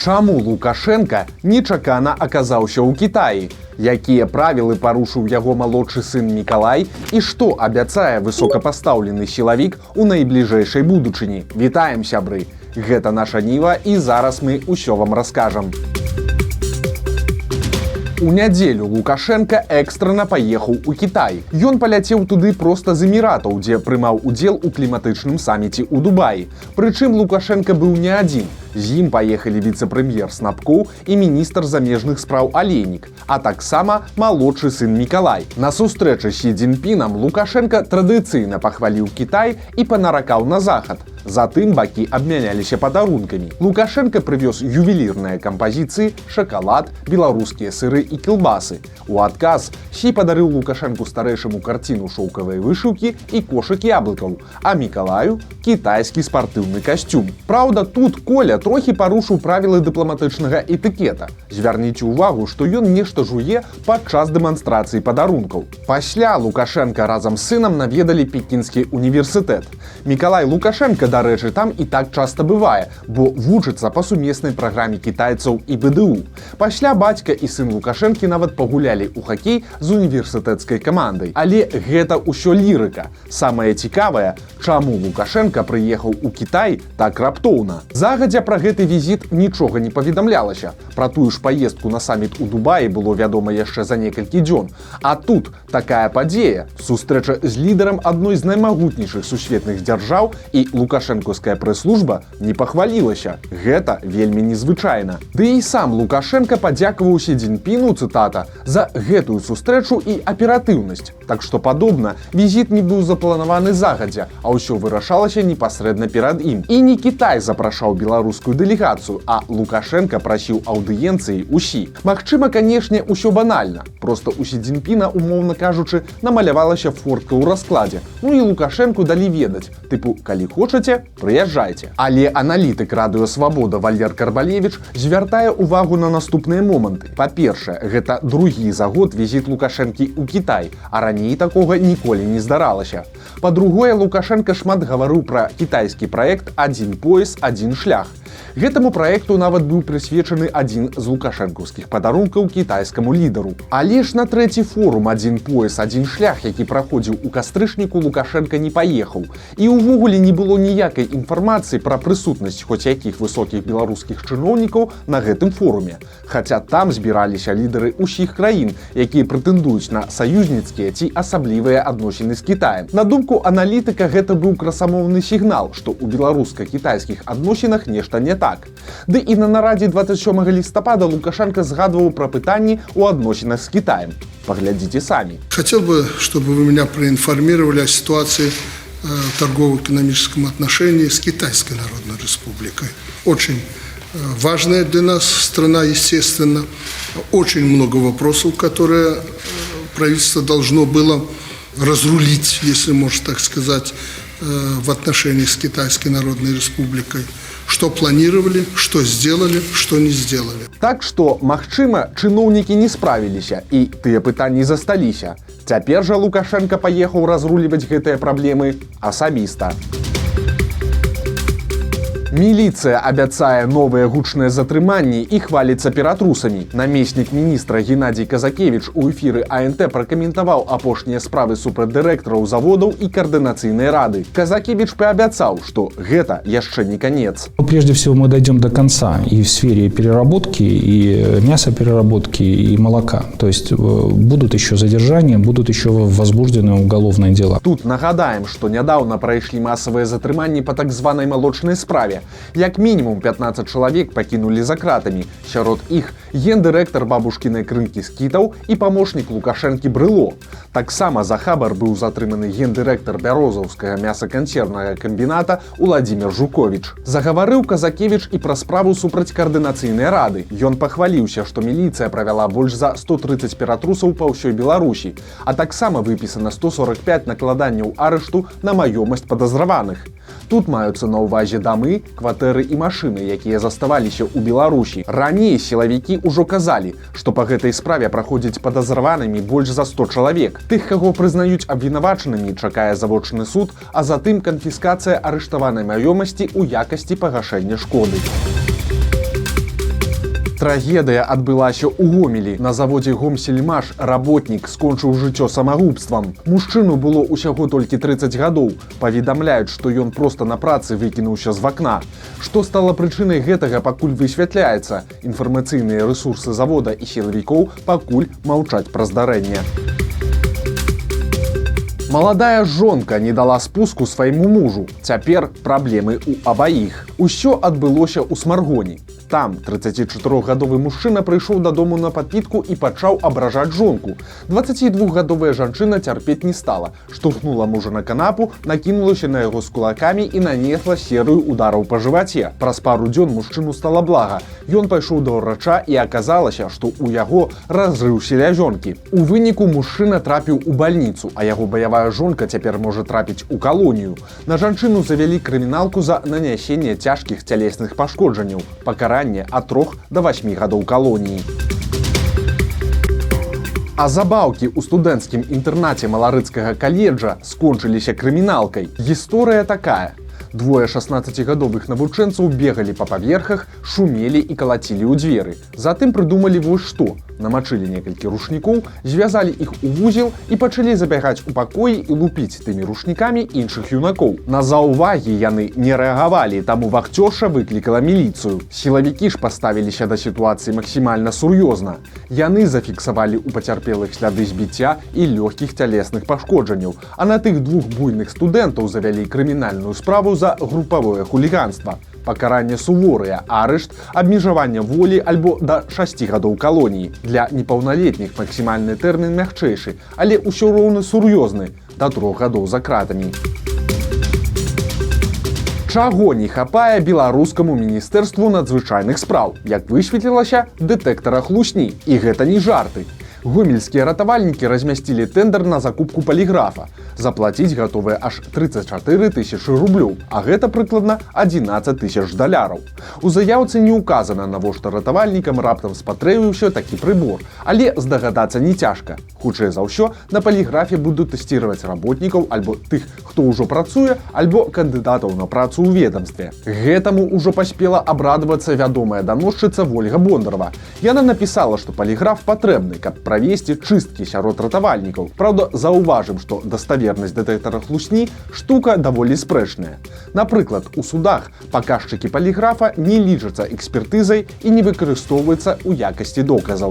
Чаму Лукашенко нечакана аказаўся ў Кітаі? Якія правілы парушыў яго малодшы сын Мікалай і што абяцае высокапастаўлены сілавік у найбліжэйшай будучыні? Вітаем, сябры! Гэта наша Ніва і зараз мы ўсё вам раскажам. У нядзелю Лукашенко экстрана паехаў у Кітай. Ён паляцеў туды проста з Эміратаў, дзе прымаў удзел у кліматычным саміце ў Дубаі. Прычым Лукашенко быў не адзін. З ім паехалі віцэ-прэм'ер Снапкоў і міністр замежных спраў Алейнік, а таксама малодшы сын Мікалай. На сустрэчы з Сі Цзіньпінам Лукашенко традыцыйна пахваліў Кітай і панаракаў на захад. Затым бакі абмяняліся падарункамі. Лукашенко прывёз ювелірныя кампазіцыі, шакалад, беларускія сыры і кілбасы. У адказ Сі падарыў Лукашенку старэйшаму карціну шоўкавай вышыўкі і кошык яблыкаў, а Мікалаю кітайскі спартыўны касцюм. Праўда, тут Коля трохі парушыў правілы дыпламатычнага этыкета. Звярніце ўвагу, што ён нешта жуе падчас дэманстрацыі падарункаў. Пасля Лукашенко разам з сынам наведалі Пекінскі універсітэт. Мікалай Лукашенко, дарэчы, там і так часта бывае, бо вучыцца па сумеснай праграме кітайцаў і БДУ. Пасля бацька і сын Лукашэнкі нават пагулялі ў хакей з універсітэцкай камандай. Але гэта ўсё лірыка. Самае цікавае, чаму Лукашенко прыехаў у Кітай так раптоўна. Загадзя пра гэты візіт нічога не паведамлялася. Пра тую ж паездку на саміт у Дубаі было вядома яшчэ за некалькі дзён. А тут такая падзея. Сустрэча з лідарам адной з наймагутнейшых сусветных дзяржаў і лукашэнкаўская прэс-служба не пахвалілася. Гэта вельмі незвычайна. Ды і сам Лукашенко падзякаваў Сі Цзіньпіну, цытата, за гэтую сустрэчу і аператыўнасць. Так што падобна, візіт не быў запланаваны загадзя, а ўсё вырашалася непасрэдна перад ім. І не Кітай запрашаў беларускую дэлегацыю, а Лукашенко прасіў аўдыенцыі ў Сі. Магчыма, канешне, усё банальна. Проста у Сі Цзіньпіна, умоўна кажучы, намалявалася фортка ў раскладзе. Ну і Лукашенку далі ведаць, тыпу, калі хочаце, прыязджайце. Але аналітык Радыё Свабода Валер Карбалевіч звяртае ўвагу на наступныя моманты. Па-першае, гэта другі за год візіт Лукашэнкі ў Кітай, а раней такога ніколі не здаралася. Па-другое, Лукашенко шмат гаварыў пра кітайскі праект «Адзін пояс, адзін шлях». Гэтаму праекту нават быў прысвечаны адзін з лукашэнкаўскіх падарункаў кітайскаму лідару. Але ж на трэці форум «Адзін пояс, адзін шлях», які праходзіў у кастрычніку, Лукашенко не паехаў. І ўвогуле не было ніякай інфармацыі пра прысутнасць хоць якіх высокіх беларускіх чыноўнікаў на гэтым форуме. Хаця там збіраліся лідары ўсіх краін, якія прэтэндуюць на саюзніцкія ці асаблівыя адносіны з Кітаем. На думку аналітыка, гэта быў красамоўны сігнал, што ў беларуска-кітайскіх адносінах нешта не так. Ды і на нарадзе 27 лістапада Лукашенко згадваў пра пытанні ў адносінах з Кітаем. Паглядзіце самі. Хотел бы, чтобы вы меня проинформировали о ситуации в торгово-экономическом отношении с Китайской Народной Республикой. Очень важная для нас страна, естественно. Очень много вопросов, которые правительство должно было разрулить, если можно так сказать, в отношениях с Китайской Народной Республикой. Что планировали, что сделали, что не сделали. Так што, магчыма, чыноўнікі не справіліся і тыя пытанні засталіся. Цяпер жа Лукашенко паехаў разруліваць гэтыя праблемы асабіста. Міліцыя абяцае новыя гучныя затрыманні і хваліцца ператрусамі. Намеснік міністра Геннадзій Казакевіч у эфіры АНТ пракаментаваў апошнія справы супраць дырэктараў заводаў і координационной рады. Казакевич пообещал, что это еще не конец. Прежде всего мы дойдем до конца и в сфере переработки, и мясопереработки, и молока. То есть будут еще задержания, будут еще возбуждены уголовные дела. Тут нагадаем, что недавно прошли массовые затрыманні по так званой молочной справе. Як мінімум 15 чалавек пакінулі за кратамі. Сярод іх гендырэктар бабушкінай крынкі скітаў і памочнік Лукашэнкі Брыло. Таксама за хабар быў затрыманы гендырэктар бярозаўскага мясакансервнага камбіната Уладзімір Жуковіч. Загаварыў Казакевіч і пра справу супраць координацыйнай рады. Ён пахваліўся, што міліцыя правяла больш за 130 ператрусаў па ўсёй Беларусі, а таксама выпісана 145 накладанняў арышту на маёмасць падазраваных. Тут маюцца на ўвазе дамы, кватэры і машыны, якія заставаліся ў Беларусі. Раней сілавікі ўжо казалі, што па гэтай справе праходзяць падазраванымі больш за 100 чалавек. Тых, каго прызнаюць абвінавачанымі, чакае завочны суд, а затым канфіскацыя арыштаванай маёмасці ў якасці пагашэння шкоды. Трагедыя адбылася ў Гомелі. На заводзе Гомсельмаш работнік скончыў жыццё самагубствам. Мужчыну было ўсяго толькі 30 гадоў. Паведамляюць, што ён проста на працы выкінуўся з вакна. Што стала прычынай гэтага, пакуль высвятляецца. Інфармацыйныя рэсурсы завода і сілавікоў пакуль маўчаць пра здарэнне. Маладая жонка не дала спуску свайму мужу. Цяпер праблемы ў абаіх. Усё адбылося ў Смаргоні. Там 34-гадовы мужчына прыйшоў дадому на падпітку і пачаў абражаць жонку. 22-гадовая жанчына цярпець не стала. Штурхнула мужа на канапу, накінулася на яго з кулакамі і нанесла серыю удараў па жываце. Праз пару дзён мужчыну стала блага. Ён пайшоў да ўрача і аказалася, што ў яго разрыў селязёнкі. У выніку мужчына трапіў у бальніцу, а яго баявая жонка цяпер можа трапіць у калонію. На жанчыну завялі крыміналку за нанясенне цяжкіх цялесных пашкоджанняў. Пакаранне ад 3 до 8 гадоў калоніі. А забаўкі ў студэнцкім інтэрнаце Маларыцкага каледжа скончыліся крыміналкай. Гісторыя такая. Двое 16-гадовых навучэнцаў бегалі па паверхах, шумелі і калацілі ў дзверы. Затым прыдумалі вось што. Намачылі некалькі рушнікоў, звязалі іх у вузел і пачалі забягаць у пакоі і лупіць тымі рушнікамі іншых юнакоў. На заўвагі яны не рэагавалі, таму вахцёрша выклікала міліцыю. Сілавікі ж паставіліся да сітуацыі максімальна сур'ёзна. Яны зафіксавалі ў пацярпелых сляды збіцця і лёгкіх цялесных пашкоджанняў, а на тых двух буйных студэнтаў завялі крымінальную справу за групавое хуліганства. Пакаранне суворыя, арышт, абмежаванне волі альбо да 6 гадоў калоніі. Для непаўналетніх максімальны тэрмін мягчэйшы, але ўсё роўна сур'ёзны, да 3 гадоў за кратамі. Чаго не хапае беларускаму міністэрству надзвычайных спраў? Як высветлілася, дэтэктара хлусні. І гэта не жарты. Гомельскія ратавальнікі размясцілі тэндэр на закупку паліграфа. Заплаціць гатовыя аж 34 тысячы рублёў, а гэта прыкладна 11 тысяч даляраў. У заяўцы не ўказана, навошта ратавальнікам раптам спатрэбіўся такі прыбор, але здагадацца не цяжка. Хутчэй за ўсё, на паліграфе будуць тэсціраваць работнікаў альбо тых, хто ўжо працуе, альбо кандыдатаў на працу ў ведамстве. Гэтаму ўжо паспела абрадавацца вядомая даносчыца Вольга Бондарова. Яна напісала, што паліграф патрэбны, каб правесці чысткі сярод ратавальнікаў. Праўда, заўважым, што даставернасць дэтэктара хлусні штука даволі спрэчная. Напрыклад, у судах паказчыкі паліграфа не лічацца экспертызай і не выкарыстоўваецца ў якасці доказаў.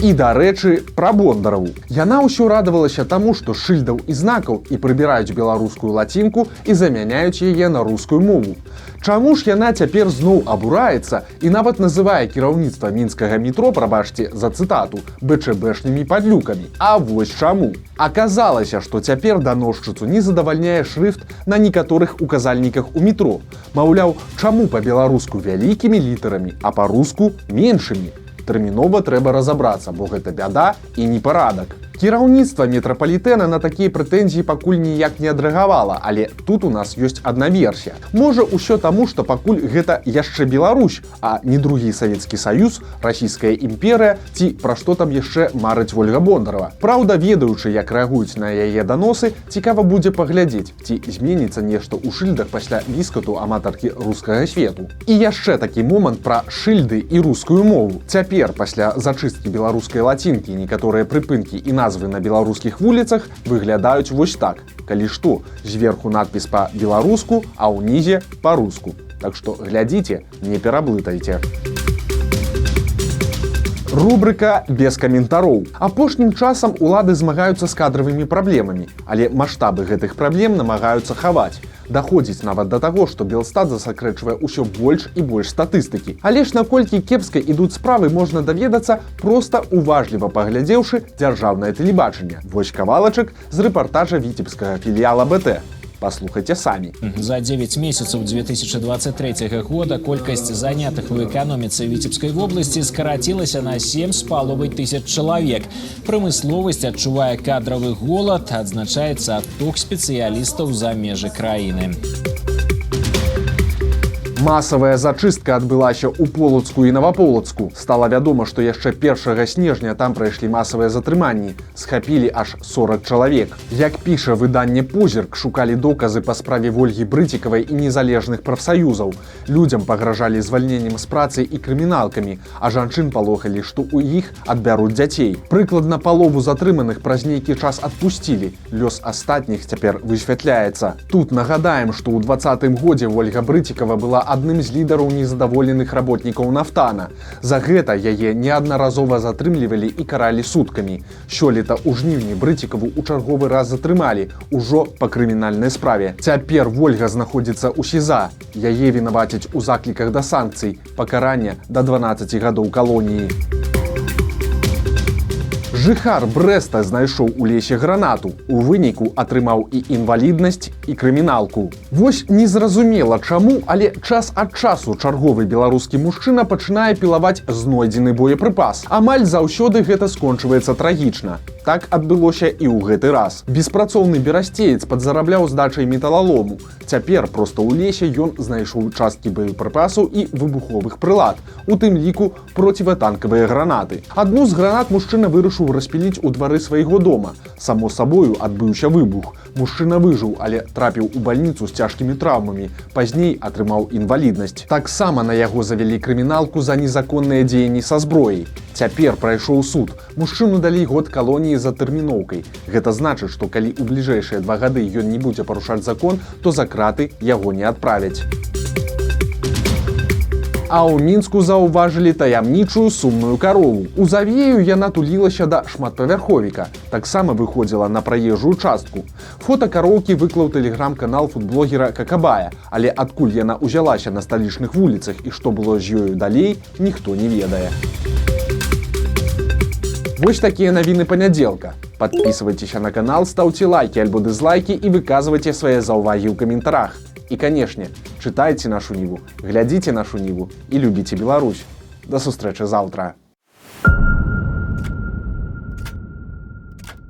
І, дарэчы, пра Бондараву. Яна ўсё радавалася таму, што шыльдаў і знакаў і прыбіраюць беларускую лацінку і замяняюць яе на рускую мову. Чаму ж яна цяпер зноў абураецца і нават называе кіраўніцтва мінскага метро, прабачце за цытату, БЧБшнымі падлюкамі? А вось чаму. Аказалася, што цяпер даносчыцу не задавальняе шрыфт на некаторых указальніках у метро. Маўляў, чаму па-беларуску вялікімі літарамі, а па-руску меншымі? Тэрмінова трэба разабрацца, бо гэта бяда і непарадак. Кіраўніцтва метрапалітэна на такія прэтэнзіі пакуль ніяк не адрэагавала, але тут у нас ёсць адна версія. Можа, усё таму, што пакуль гэта яшчэ Беларусь, а не другі Савецкі Саюз, Расійская імперыя ці пра што там яшчэ марыць Вольга Бондарова. Праўда, ведаючы, як рэагуюць на яе даносы, цікава будзе паглядзець, ці зменіцца нешта ў шыльдах пасля віскату аматаркі рускага свету. І яшчэ такі момант пра шыльды і рускую мову. Цяпер, пасля зачысткі беларускай лацінкі, некаторыя прыпынкі і назвы на беларускіх вуліцах выглядаюць вось так. Калі што, зверху надпіс па-беларуску, а ўнізе па-руску. Так што глядзіце, не пераблытайце. Рубрика «Без каментароў». Апошнім часам улады змагаюцца з кадравымі праблемамі, але маштабы гэтых праблем намагаюцца хаваць. Даходзіць нават да таго, што Белстат засакрэчвае ўсё больш і больш статыстыкі. Але ж наколькі кепска ідуць справы, можна даведацца, проста уважліва паглядзеўшы дзяржаўнае тэлебачанне. Вось кавалачак з рэпартажа віцебскага філіяла БТ. Паслухайце самі. За 9 месяцаў 2023 года колькасць занятых у эканоміцы Віцебскай вобласці скарацілася на 7,5 тысяч чалавек. Прамысловасць адчувае кадравы голад, адзначаецца адток спецыялістаў за межы краіны. Масавая зачыстка адбылася ў Полацку і Наваполацку. Стала вядома, што яшчэ 1 снежня там прайшлі масавыя затрыманні. Схапілі аж 40 чалавек. Як піша выданне «Позірк», шукалі доказы па справе Вольгі Брыцікавай і незалежных прафсаюзаў. Людзям пагражалі звальненнем з працы і крыміналкамі, а жанчын палохалі, што ў іх адбяруць дзяцей. Прыкладна палову затрыманых праз нейкі час адпусцілі. Лёс астатніх цяпер высвятляецца. Тут нагадаем, што ў 2020 годзе Вольга Брыцікава была адным з лідараў незадаволеных работнікаў нафтана. За гэта яе неаднаразова затрымлівалі і каралі суткамі. Сёлета ў жніўні Брыцікаву ў чарговы раз затрымалі, ужо па крымінальнай справе. Цяпер Вольга знаходзіцца ў СІЗА. Яе вінавацяць у закліках да санкцый, пакарання да 12 гадоў калоніі. Жыхар Брэста знайшоў у лесе гранату. У выніку атрымаў і інваліднасць, і крыміналку. Вось незразумела чаму, але час ад часу чарговы беларускі мужчына пачынае пілаваць знойдзены боепрыпас. Амаль заўсёды гэта скончваецца трагічна. Так адбылося і ў гэты раз. Беспрацоўны берасцеец падзарабляў здачай металалому. Цяпер проста ў лесе ён знайшоў часткі боепрыпасаў і выбуховых прылад, у тым ліку проціватанкавыя гранаты. Адну з гранат мужчына вырашыў распіліць у двары свайго дома. Само сабою адбыўся выбух. Мужчына выжыў, але трапіў у бальніцу з цяжкімі траўмамі. Пазней атрымаў інваліднасць. Таксама на яго завялі крыміналку за незаконныя дзеянні са зброяй. Цяпер прайшоў суд. Мужчыну далі год калоніі за тэрміноўкай. Гэта значыць, што калі ў бліжэйшыя 2 гады ён не будзе парушаць закон, то за краты яго не адправяць. А ў Мінску заўважылі таямнічую сумную карову. У Завею яна тулілася да шматпавярховіка. Таксама выходзіла на праезжую частку. Фота кароўкі выклаў тэлеграм-канал фудблогера Какабая, але адкуль яна ўзялася на сталічных вуліцах і што было з ёю далей, ніхто не ведае. Вось такія навіны панядзелка. Падпісвайцеся на канал, стаўце лайкі альбо дызлайкі і выказвайце свае заўвагі ў каментарах. І, канешне, чытайце нашу Ніву, глядзіце нашу Ніву і любіце Беларусь. Да сустрэчы заўтра.